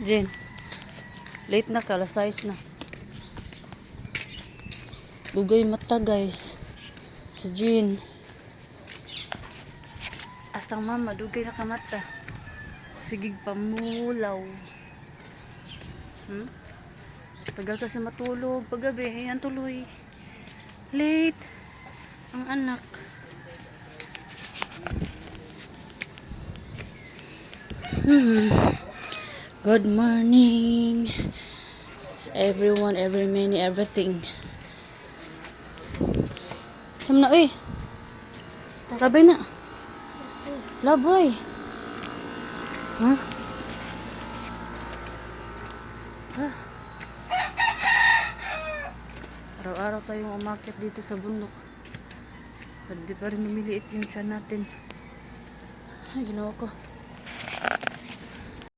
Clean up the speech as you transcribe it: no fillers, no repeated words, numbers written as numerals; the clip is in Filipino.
Jen, late na ka, alas 6 na. Dugay mata guys. Si Jen. Astang mama, dugay na ka mata. Sigig pamulaw. Tagal kasi matulog paggabi. Ayan tuloy. Late. Ang anak. Good morning. Everyone, every many, everything. Saan na, uy? Labay na. Laboy. Huh? Araw-araw tayong umakyat dito sa bundok. Pero di pa rin lumiliit yung tiyan natin. Ay, ginawa ko.